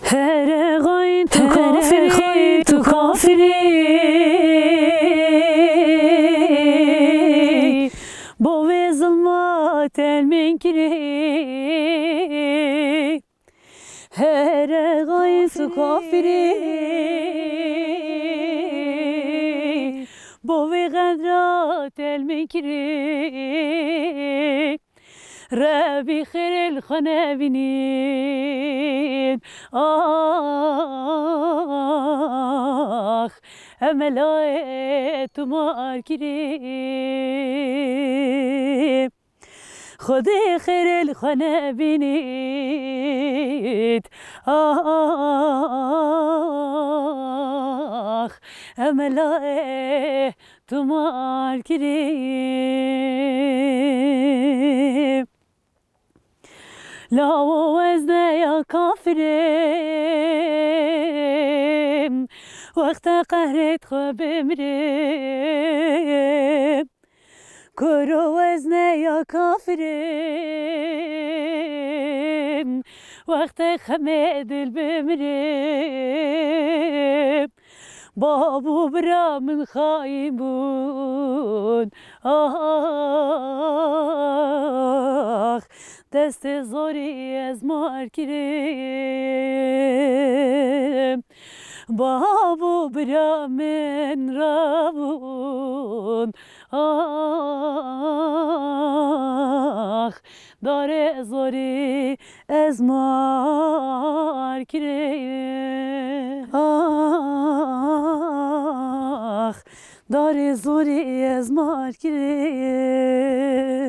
هر غاین تو کافری با ظلمات المنکری هر غاین تو کافری با قدرات المنکری ربي خير الخنابنين أملايت ماركري خدي خير الخنابنين أملايت ماركري لا وزنا يا كافرين وقت قهرت خواب مريم كرو وزنا يا كافرين وقت خمد البمريم بابو برا من خايبون دست زوری از مار کریم بابو برا من رابون داره زوری از مار کریم داره زوری از مار کریم